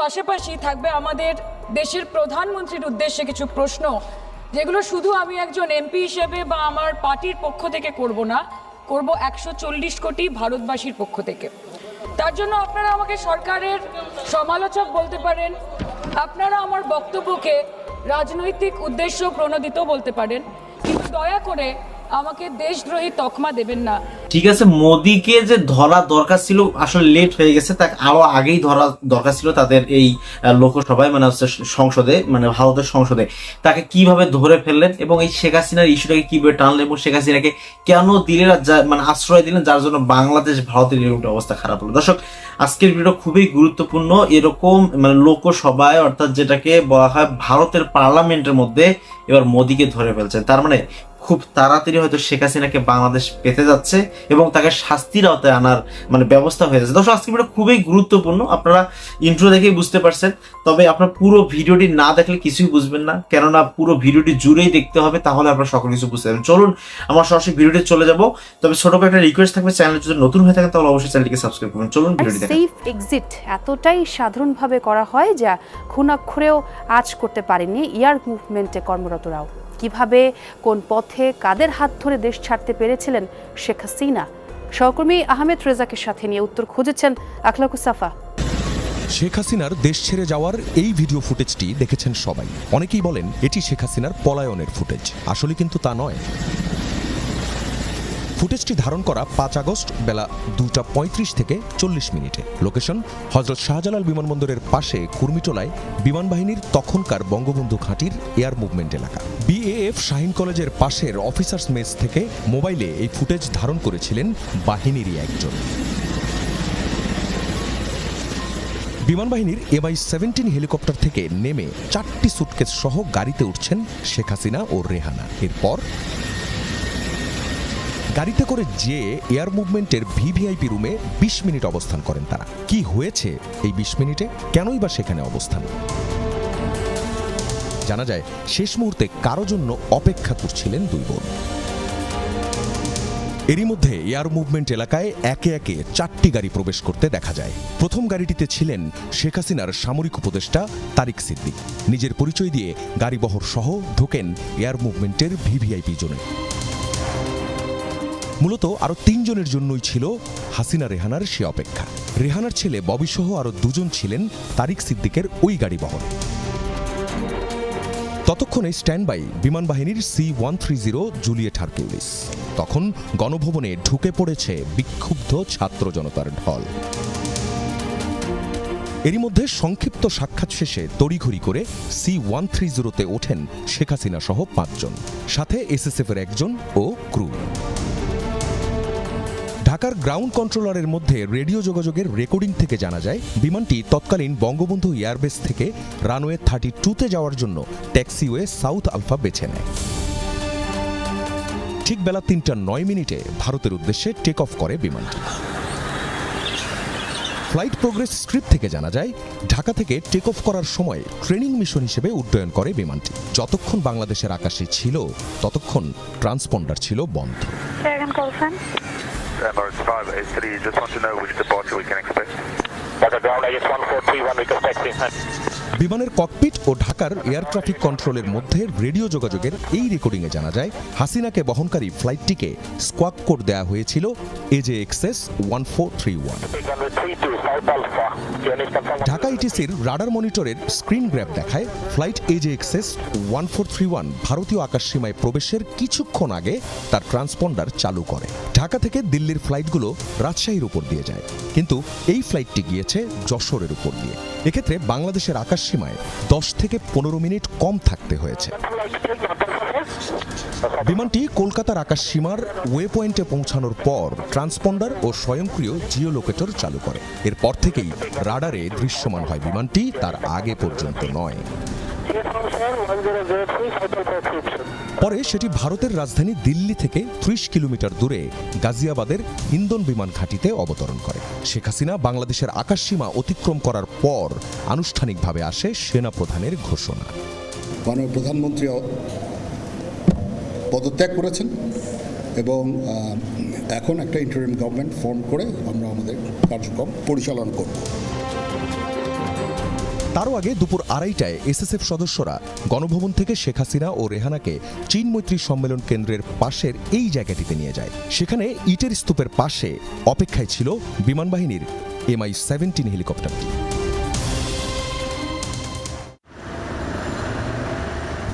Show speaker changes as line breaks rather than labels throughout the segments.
পাশাপাশি থাকবে আমাদের দেশের প্রধানমন্ত্রীর উদ্দেশ্যে কিছু প্রশ্ন, যেগুলো শুধু আমি একজন এমপি হিসেবে বা আমার পার্টির পক্ষ থেকে করব না, করব 140 কোটি ভারতবাসীর পক্ষ থেকে। তার জন্য আপনারা আমাকে সরকারের সমালোচক বলতে পারেন, আপনারা আমার বক্তব্যকে রাজনৈতিক উদ্দেশ্য প্রণোদিত বলতে পারেন, কিন্তু দয়া করে আমাকে দেশদ্রোহী তকমা দেবেন না।
ঠিক আছে, মোদিকে যে ধরা দরকার ছিল আসলে লেট হয়ে গেছে, তাকে আরো আগেই ধরা দরকার ছিল তাদের এই লোকসভায়, মানে হচ্ছে সংসদে, মানে ভারতের সংসদে। তাকে কিভাবে ধরে ফেললেন এবং এই শেখ হাসিনার ইস্যুটাকে কিভাবে টানলেন এবং শেখ হাসিনাকে কেন দিলেন, মানে আশ্রয় দিলেন, যার জন্য বাংলাদেশ ভারতের এরকম অবস্থা খারাপ হলো। দর্শক, আজকের ভিডিও খুবই গুরুত্বপূর্ণ। এরকম মানে লোকসভায়, অর্থাৎ যেটাকে বলা হয় ভারতের পার্লামেন্টের মধ্যে এবার মোদিকে ধরে ফেলছেন। তার মানে খুব তাড়াতাড়ি হয়তো শেখ হাসিনাকে বাংলাদেশ পেতে যাচ্ছে এবং তাকে শাস্তির আওতায় আনার মানে ব্যবস্থা হয়ে যাচ্ছে। দর্শক, আজকে ভিডিও খুবই গুরুত্বপূর্ণ, আপনারা ইন্ট্রো দেখেই বুঝতে পারছেন। তবে আপনার পুরো ভিডিওটি না দেখলে কিছুই বুঝবেন না, কেননা পুরো ভিডিওটি জুড়েই দেখতে হবে, তাহলে আপনারা সকল কিছু বুঝতে পারবেন। চলুন আমরা সরাসরি ভিডিওটি চলে যাব। তবে ছোট করে একটা রিকোয়েস্ট থাকবে, চ্যানেল যদি নতুন হয়ে থাকেন তাহলে অবশ্যই চ্যানেলটিকে সাবস্ক্রাইব করুন। চলুন ভিডিওটি দেখুন।
সেফ এক্সিট এতটাই সাধারণভাবে করা হয় যা খুনাক্ষরেও আজ করতে পারেনি এয়ার মুভমেন্টে কর্মরতরাও। কিভাবে, কোন পথে, কাদের হাত ধরে দেশ ছাড়তে পেরেছিলেন শেখ হাসিনা? সহকর্মী আহমেদ রেজাকে সাথে নিয়ে উত্তর খুঁজেছেন আখলাকুস সাফা।
শেখ হাসিনার দেশ ছেড়ে যাওয়ার এই ভিডিও ফুটেজটি দেখেছেন সবাই। অনেকেই বলেন এটি শেখ হাসিনার পলায়নের ফুটেজ, আসলে কিন্তু তা নয়। ফুটেজটি ধারণ করা 5 আগস্ট বেলা 2:35 থেকে 40 মিনিটে। লোকেশন হযরত শাহজালাল বিমানবন্দরের পাশে কুর্মিটোলায় বিমান বাহিনীর তখনকার বঙ্গবন্ধু ঘাঁটির এয়ার মুভমেন্ট এলাকা। বিএএফ শাহীন কলেজের পাশের অফিসার্স মেস থেকে মোবাইলে এই ফুটেজ ধারণ করেছিলেন বাহিনীরই একজন। বিমান বাহিনীর MI-17 হেলিকপ্টার থেকে নেমে 4টি সুটকেস সহ গাড়িতে উঠছেন শেখ হাসিনা ও রেহানা। এরপর গাড়িতে করে যেয়ে এয়ার মুভমেন্টের ভিভিআইপি রুমে 20 মিনিট অবস্থান করেন তারা। কি হয়েছে এই 20 মিনিটে, কেনই বা সেখানে অবস্থান? জানা যায় শেষ মুহূর্তে কারো জন্য অপেক্ষা করছিলেন দুই বোন। এরই মধ্যে এয়ার মুভমেন্ট এলাকায় একে একে 4টি গাড়ি প্রবেশ করতে দেখা যায়। প্রথম গাড়িটিতে ছিলেন শেখ হাসিনার সামরিক উপদেষ্টা তারিক সিদ্দিক। নিজের পরিচয় দিয়ে গাড়িবহর সহ ঢোকেন এয়ার মুভমেন্টের ভিভিআইপি জোনে। মূলত আরো 3 জনের জন্যই ছিল হাসিনা রেহানার সে অপেক্ষা। রেহানার ছেলে ববি সহ আরো 2 জন ছিলেন তারিক সিদ্দিকের ওই গাড়ি বহরে। ততক্ষণে স্ট্যান্ড বাই বিমান বাহিনীর C-130 জুলিয়েট হারকিউলিস। তখন গণভবনে ঢুকে পড়েছে বিক্ষুব্ধ ছাত্র জনতার ঢল। এরই মধ্যে সংক্ষিপ্ত সাক্ষাৎ শেষে তড়িঘড়ি করে C-130-তে ওঠেন শেখ হাসিনা সহ 5 জন, সাথে SSF-এর একজন ও ক্রু। ঢাকার গ্রাউন্ড কন্ট্রোলারের মধ্যে রেডিও যোগাযোগের রেকর্ডিং থেকে জানা যায় বিমানটি তৎকালীন বঙ্গবন্ধু এয়ারবেস থেকে রানওয়ে 32-তে যাওয়ার জন্য ট্যাক্সিওয়ে সাউথ আলফা বেছে নেয়। ঠিক বেলা 3:09 ভারতের উদ্দেশ্যে টেক অফ করে বিমানটি। ফ্লাইট প্রোগ্রেস স্ক্রিপ্ট থেকে জানা যায় ঢাকা থেকে টেক অফ করার সময় ট্রেনিং মিশন হিসেবে উড্ডয়ন করে বিমানটি। যতক্ষণ বাংলাদেশের আকাশে ছিল ততক্ষণ ট্রান্সপন্ডার ছিল বন্ধ।
Emirates 583, just want to know which departure we can expect.
বিমানের ককপিট ও ঢাকার এয়ার ট্রাফিক কন্ট্রোলের মধ্যে রেডিও যোগাযোগের এই রেকর্ডিংয়ে জানা যায় হাসিনাকে বহনকারী ফ্লাইটটিকে স্কোয়াক কোড দেওয়া হয়েছিল AJXS 1431। ঢাকা ইটিসির রাডার মনিটরের স্ক্রিন গ্র্যাব দেখায় ফ্লাইট AJXS 1431 ভারতীয় আকাশসীমায় প্রবেশের কিছুক্ষণ আগে তার ট্রান্সপন্ডার চালু করে। ঢাকা থেকে দিল্লির ফ্লাইটগুলো রাজশাহীর উপর দিয়ে যায়, কিন্তু এই ফ্লাইটটি গিয়েছে যশোরের উপর দিয়ে। এক্ষেত্রে বাংলাদেশের আকাশসীমায় 10 থেকে 15 মিনিট কম থাকতে হয়েছে। বিমানটি কলকাতার আকাশসীমার ওয়ে পয়েন্টে পৌঁছানোর পর ট্রান্সপন্ডার ও স্বয়ংক্রিয় জিও লোকেটর চালু করে। এরপর থেকেই রাডারে দৃশ্যমান হয় বিমানটি, তার আগে পর্যন্ত নয়। পরে সেটি ভারতের রাজধানী দিল্লি থেকে 30 কিলোমিটার দূরে গাজিয়াবাদের হিন্দন বিমান ঘাঁটিতে অবতরণ করে। শেখ হাসিনা বাংলাদেশের আকাশসীমা অতিক্রম করার পর আনুষ্ঠানিকভাবে আসে সেনাপ্রধানের ঘোষণা।
মাননীয় প্রধানমন্ত্রী পদত্যাগ করেছেন এবং এখন একটা ইন্টারিম গভর্নমেন্ট ফর্ম করে আমরা আমাদের কার্যক্রম পরিচালনা করব।
তারও আগে দুপুর 2:30টায় এসএসএফ সদস্যরা গণভবন থেকে শেখ হাসিনা ও রেহানাকে চীন মৈত্রী সম্মেলন কেন্দ্রের পাশের এই জায়গাটিতে নিয়ে যায়। সেখানে ইটের স্তূপের পাশে অপেক্ষায় ছিল বিমানবাহিনীর MI-17 হেলিকপ্টারটি।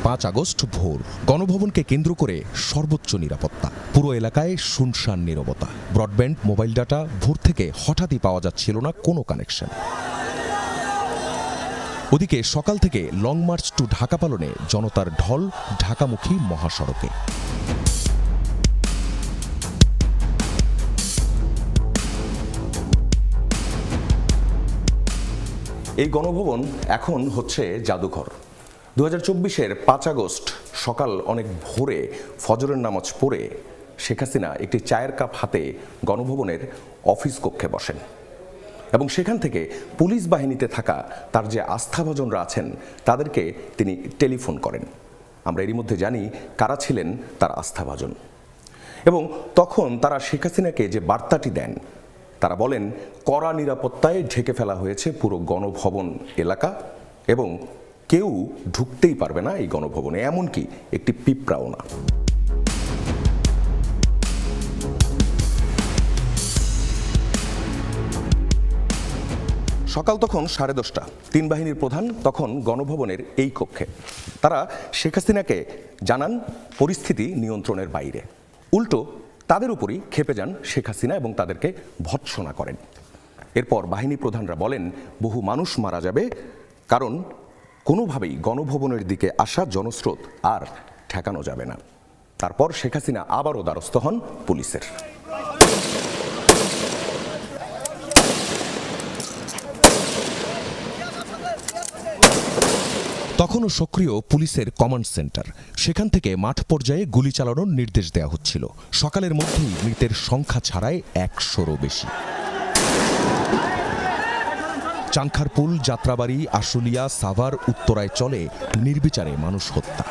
5 আগস্ট ভোর, গণভবনকে কেন্দ্র করে সর্বোচ্চ নিরাপত্তা। পুরো এলাকায় শুনশান নীরবতা। ব্রডব্যান্ড, মোবাইল ডাটা ভোর থেকে হঠাৎই পাওয়া যাচ্ছিল না কোনো কানেকশন। ওদিকে সকাল থেকে লং মার্চ টু ঢাকা পালনে জনতার ঢল ঢাকামুখী মহাসড়কে।
এই গণভবন এখন হচ্ছে জাদুঘর। 2024-এর 5 আগস্ট সকাল অনেক ভোরে ফজরের নামাজ পড়ে শেখ হাসিনা একটি চায়ের কাপ হাতে গণভবনের অফিস কক্ষে বসেন এবং সেখান থেকে পুলিশ বাহিনীতে থাকা তার যে আস্থাভাজনরা আছেন তাদেরকে তিনি টেলিফোন করেন। আমরা এরই মধ্যে জানি কারা ছিলেন তার আস্থাভাজন এবং তখন তারা শেখ হাসিনাকে যে বার্তাটি দেন, তারা বলেন কড়া নিরাপত্তায় ঢেকে ফেলা হয়েছে পুরো গণভবন এলাকা এবং কেউ ঢুকতেই পারবে না এই গণভবনে, এমনকি একটি পিঁপড়াও না। সকাল তখন 10:30। 3 বাহিনীর প্রধান তখন গণভবনের এই কক্ষে। তারা শেখ হাসিনাকে জানান পরিস্থিতি নিয়ন্ত্রণের বাইরে। উল্টো তাদের উপরই ক্ষেপে যান শেখ হাসিনা এবং তাদেরকে ভৎসনা করেন। এরপর বাহিনী প্রধানরা বলেন বহু মানুষ মারা যাবে, কারণ কোনোভাবেই গণভবনের দিকে আসা জনস্রোত আর ঠেকানো যাবে না। তারপর শেখ হাসিনা আবারও দ্বারস্থ হন পুলিশের।
তখনও সক্রিয় পুলিশের কমান্ড সেন্টার। সেখান থেকে মাঠ পর্যায়ে গুলি চালানোর নির্দেশ দেওয়া হচ্ছিল। সকালের মধ্যেই মৃতের সংখ্যা ছাড়ায় 100-রও বেশি। চাংখারপুল, যাত্রাবাড়ি, আশুলিয়া, সাভার, উত্তরায় চলে নির্বিচারে মানুষ হত্যা।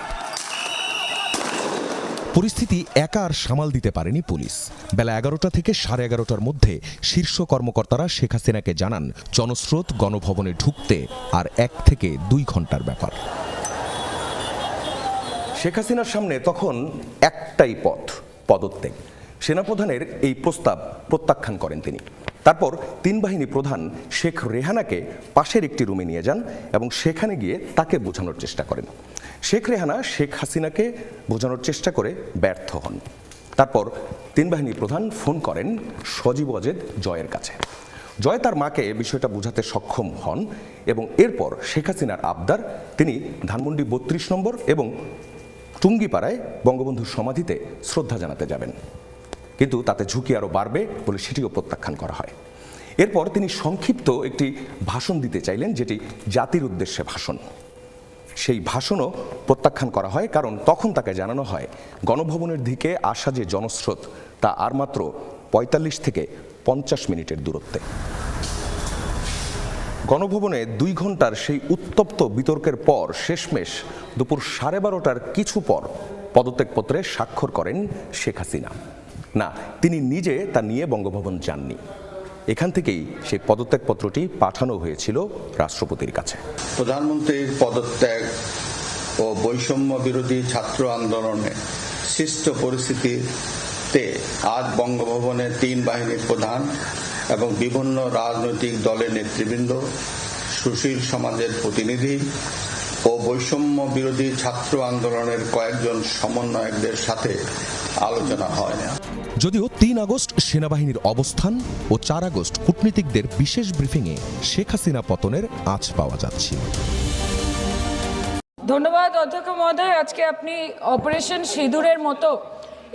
পরিস্থিতি একা আর সামাল দিতে পারেনি পুলিশ। বেলা 11টা থেকে 11:30টার মধ্যে শীর্ষ কর্মকর্তারা শেখ হাসিনাকে জানান জনস্রোত গণভবনে ঢুকতে আর 1 থেকে 2 ঘন্টার ব্যাপার।
শেখ হাসিনার সামনে তখন একটাই পথ, পদত্যাগ। সেনাপ্রধানের এই প্রস্তাব প্রত্যাখ্যান করেন তিনি। তারপর 3 বাহিনী প্রধান শেখ রেহানাকে পাশের একটি রুমে নিয়ে যান এবং সেখানে গিয়ে তাকে বোঝানোর চেষ্টা করেন। শেখ রেহানা শেখ হাসিনাকে বোঝানোর চেষ্টা করে ব্যর্থ হন। তারপর 3 বাহিনী প্রধান ফোন করেন সজীব ওয়াজেদ জয়ের কাছে। জয় তার মাকে বিষয়টা বোঝাতে সক্ষম হন এবং এরপর শেখ হাসিনার আবদার তিনি ধানমন্ডি 32 নম্বর এবং টুঙ্গিপাড়ায় বঙ্গবন্ধুর সমাধিতে শ্রদ্ধা জানাতে যাবেন, কিন্তু তাতে ঝুঁকি আরও বাড়বে বলে সেটিও প্রত্যাখ্যান করা হয়। এরপর তিনি সংক্ষিপ্ত একটি ভাষণ দিতে চাইলেন, যেটি জাতির উদ্দেশ্যে ভাষণ। সেই ভাষণও প্রত্যাখ্যান করা হয়, কারণ তখন তাকে জানানো হয় গণভবনের দিকে আসা যে জনস্রোত তা আর মাত্র 45 থেকে 50 মিনিটের দূরত্বে। গণভবনে 2 ঘন্টার সেই উত্তপ্ত বিতর্কের পর শেষমেশ দুপুর 12:30টার কিছু পর পদত্যাগপত্রে স্বাক্ষর করেন শেখ হাসিনা। না, তিনি নিজে তা নিয়ে বঙ্গভবন যাননি। এখান থেকেই সেই পদত্যাগপত্রটি পাঠানো হয়েছিল রাষ্ট্রপতির কাছে।
প্রধানমন্ত্রীর পদত্যাগ ও বৈষম্য বিরোধী ছাত্র আন্দোলনে সৃষ্ট পরিস্থিতিতে আজ বঙ্গভবনে 3 বাহিনীর প্রধান এবং বিভিন্ন রাজনৈতিক দলের নেতৃবৃন্দ, সুশীল সমাজের প্রতিনিধি ও বৈষম্য বিরোধী ছাত্র আন্দোলনের কয়েকজন সমন্বয়কদের সাথে আলোচনা হয়।
যদিও 3 আগস্ট সেনাবাহিনীর অবস্থান ও 4 আগস্ট কূটনীতিকদের বিশেষ ব্রিফিংয়ে শেখ হাসিনা পতনের আঁচ পাওয়া যাচ্ছিল।
ধন্যবাদ অধ্যক্ষ মহোদয়। আজকে আপনি অপারেশন সিঁদুরের মতো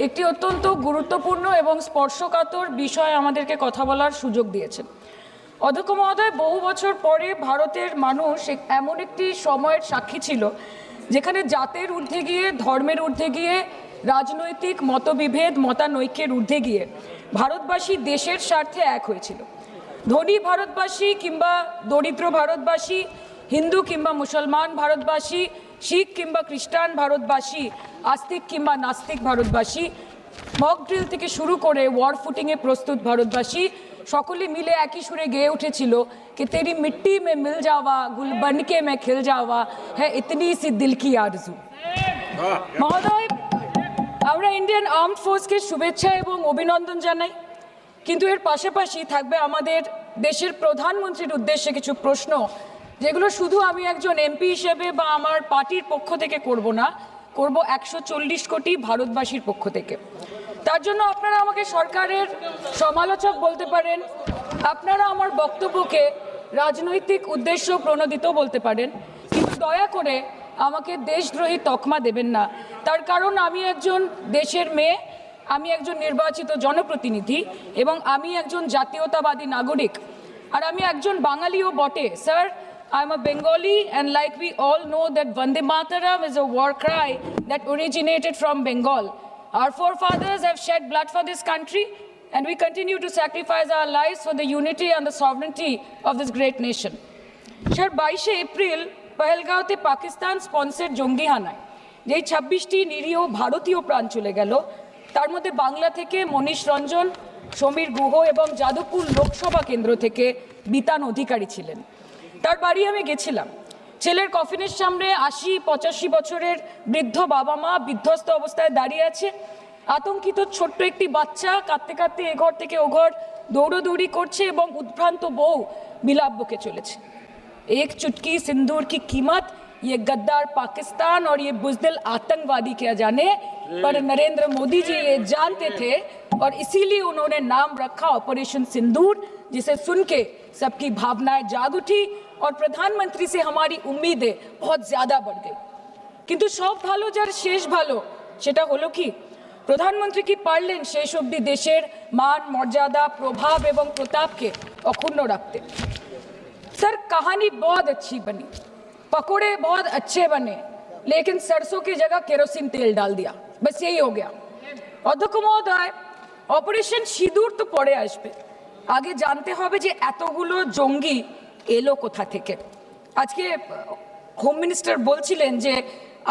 একটি অত্যন্ত গুরুত্বপূর্ণ এবং স্পর্শকাতর বিষয় আমাদেরকে কথা বলার সুযোগ দিয়েছেন। অধ্যক্ষ মহোদয়, বহু বছর পরে ভারতের মানুষ এমন একটি সময়ের সাক্ষী ছিল যেখানে জাতের ঊর্ধ্বে গিয়ে, ধর্মের ঊর্ধ্বে গিয়ে, রাজনৈতিক মতবিভেদ, মতানৈক্যের ঊর্ধ্বে গিয়ে ভারতবাসী দেশের স্বার্থে এক হয়েছিল। ধনী ভারতবাসী কিংবা দরিদ্র ভারতবাসী, হিন্দু কিংবা মুসলমান ভারতবাসী, শিখ কিংবা খ্রিস্টান ভারতবাসী, আস্তিক কিংবা নাস্তিক ভারতবাসী, মক ড্রিল থেকে শুরু করে ওয়ার ফুটিংয়ে প্রস্তুত ভারতবাসী, সকলে মিলে একই সুরে গেয়ে উঠেছিল कि तेरी मिट्टी में मिल जावा गुल बन के मैं खिल जावा है इतनी सी दिल की आरज़ू। মহোদয়, আমরা ইন্ডিয়ান আর্মড ফোর্সকে শুভেচ্ছা এবং অভিনন্দন জানাই, কিন্তু এর পাশাপাশি থাকবে আমাদের দেশের প্রধানমন্ত্রীর উদ্দেশ্যে কিছু প্রশ্ন, যেগুলো শুধু আমি একজন এমপি হিসেবে বা আমার পার্টির পক্ষ থেকে করব না, করব 140 কোটি ভারতবাসীর পক্ষ থেকে। তার জন্য আপনারা আমাকে সরকারের সমালোচক বলতে পারেন, আপনারা আমার বক্তব্যকে রাজনৈতিক উদ্দেশ্য প্রণোদিত বলতে পারেন, কিন্তু দয়া করে আমাকে দেশদ্রোহী তকমা দেবেন না। তার কারণ আমি একজন দেশের মেয়ে, আমি একজন নির্বাচিত জনপ্রতিনিধি এবং আমি একজন জাতীয়তাবাদী নাগরিক, আর আমি একজন বাঙালিও বটে। Sir, I am a Bengali, and like we all know that Vande Mataram is a war cry that originated from Bengal. Our forefathers have shed blood for this country, and we continue to sacrifice our lives for the unity and the sovereignty of this great nation. Sir, 22 April পহেলগাঁওতে Pakistan sponsored জঙ্গি হানায় যেই 26টি নিরীহ ভারতীয় প্রাণ চলে গেল, তার মধ্যে বাংলা থেকে মনীষ রঞ্জন, সমীর গুহ এবং যাদবপুর লোকসভা কেন্দ্র থেকে বিতান অধিকারী ছিলেন। তার বাড়ি আমি গেছিলাম। ছেলের কফিনের সামনে 80-85 বছরের বৃদ্ধ বাবা মা বিধ্বস্ত অবস্থায় দাঁড়িয়ে আছে। আতঙ্কিত ছোট্ট একটি বাচ্চা কাঁদতে কাঁদতে এ ঘর থেকে ও ঘর দৌড়দৌড়ি করছে এবং উদ্ভ্রান্ত বউ বিলাপ বকে চলেছে। एक चुटकी सिंदूर की कीमत ये गद्दार पाकिस्तान और ये बुज़दिल आतंकवादी क्या जाने, पर नरेंद्र मोदी जी ये जानते थे और इसीलिए उन्होंने नाम रखा ऑपरेशन सिंदूर, जिसे सुन के सबकी भावनाएं जाग उठी और प्रधानमंत्री से हमारी उम्मीदें बहुत ज़्यादा बढ़ गई। किंतु सब भालो जार शेष भालो, सेटा हलो कि प्रधानमंत्री की पारलेन शेष अब्दि देशेर मान मर्यादा प्रभाव एवं प्रताप के अक्षुण्ण रखते। सर, कहानी बहुत अच्छी बनी, पकोड़े बहुत अच्छे बने, लेकिन सरसों की जगह केरोसिन तेल डाल दिया, बस यही हो गया। अध्यक्ष महोदय, অপারেশন সিঁদুর তো পরে আসবে, আগে জানতে হবে যে এতগুলো জঙ্গি এলো কোথা থেকে। আজকে হোম মিনিস্টার বলছিলেন যে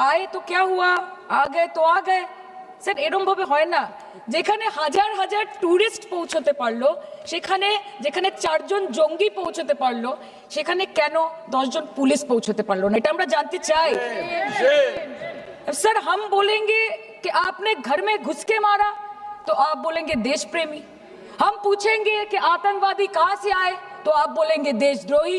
আয়ে তো ক্যা হুয়া, আ গয়ে তো আ গয়ে। স্যার, এরকম ভাবে হয় না। যেখানে হাজার হাজার টুরিস্ট পৌঁছতে পারলো, সেখানে যেখানে 4 জন জঙ্গি পৌঁছতে পারলো, সেখানে কেন 10 জন পুলিশ পৌঁছতে পারলো না? এটা আমরা জানতে চাই। सर, हम बोलेंगे कि आपने घर में घुस के मारा तो आप बोलेंगे देश प्रेमी। हम पूछेंगे कि आतंकवादी कहां से आए तो आप बोलेंगे देशद्रोही।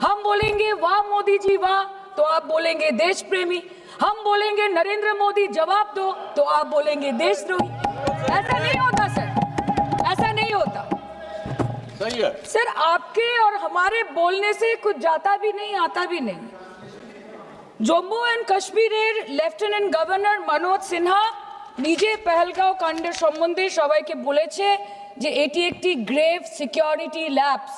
हम बोलेंगे वाह मोदी जी वाह तो आप बोलेंगे देश प्रेमी। हम बोलेंगे नरेंद्र मोदी जवाब दो तो आप बोलेंगे देशद्रोही। ऐसा नहीं होता सर, ऐसा नहीं होता। सही है सर, आपके और हमारे बोलने से कुछ जाता भी नहीं आता भी नहीं। জম্মু অ্যান্ড কাশ্মীরের লেফটেন্যান্ট গভর্নর মনোজ সিনহা নিজে পেহেলগাঁও কাণ্ডের সম্বন্ধে সবাইকে বলেছে যে এটি একটি গ্রেভ সিকিউরিটি ল্যাপস।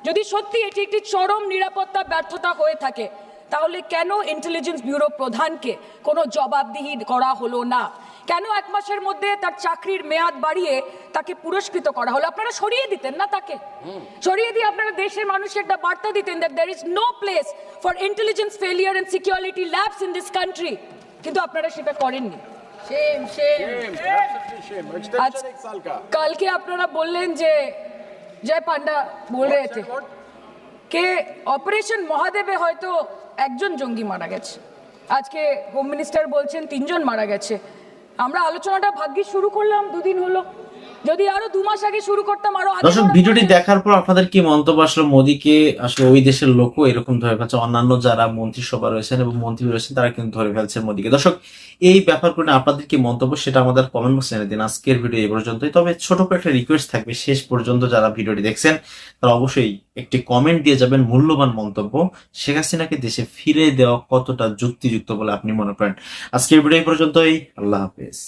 যদি সত্যি এটি একটি চরম নিরাপত্তা ব্যর্থতা হয়ে থাকে, তাহলে কেন ইন্টেলিজেন্স ব্যুরো প্রধানকে কোনো জবাবদিহি করা হলো না? কেন 1 মাসের মধ্যে তার চাকরির মেয়াদ বাড়িয়ে তাকে পুরস্কৃত করা হলো? আপনারা সরিয়ে দিতেন না তাকে? সরিয়ে দিয়ে আপনারা দেশের মানুষকে একটা বার্তা দিতেন that there is no place for intelligence failure and security labs in this country, কিন্তু আপনারা সেটা করেননি। কালকে আপনারা বললেন যে জয় পান্ডা বল রে থে কে অপারেশন মহাদেবে হয়তো 1 জন জঙ্গি মারা গেছে, আজকে হোম মিনিস্টার বলছেন 3 জন মারা গেছে। আমরা আলোচনাটা ভাগ্যে শুরু করলাম 2 দিন হলো, যদি আরো 2 মাস আগে শুরু করতাম আরো আগে।
দর্শক, ভিডিওটি দেখার পর আপনাদের কি মন্তব্য? আসলে মোদীকে আসলে ওই দেশের লোকও এরকম ধরে ফেলছে, অন্যান্য যারা মন্ত্রিসভা রয়েছেন এবং মন্ত্রী রয়েছেন তারা কিন্তু ধরে ফেলছে মোদীকে। দর্শক, এই ব্যাপারগুলো আপনাদের কি মন্তব্য সেটা আমাদের কমেন্ট বক্সে জানিয়ে দিন। আজকের ভিডিও এই পর্যন্তই, তবে ছোট করে একটা রিকোয়েস্ট থাকবে, শেষ পর্যন্ত যারা ভিডিওটি দেখছেন তারা অবশ্যই একটি কমেন্ট দিয়ে যাবেন মূল্যবান মন্তব্য, শেখ হাসিনাকে দেশে ফিরে দেওয়া কতটা যুক্তিযুক্ত বলে আপনি মনে করেন। আজকের ভিডিও এই পর্যন্তই, আল্লাহ হাফেজ।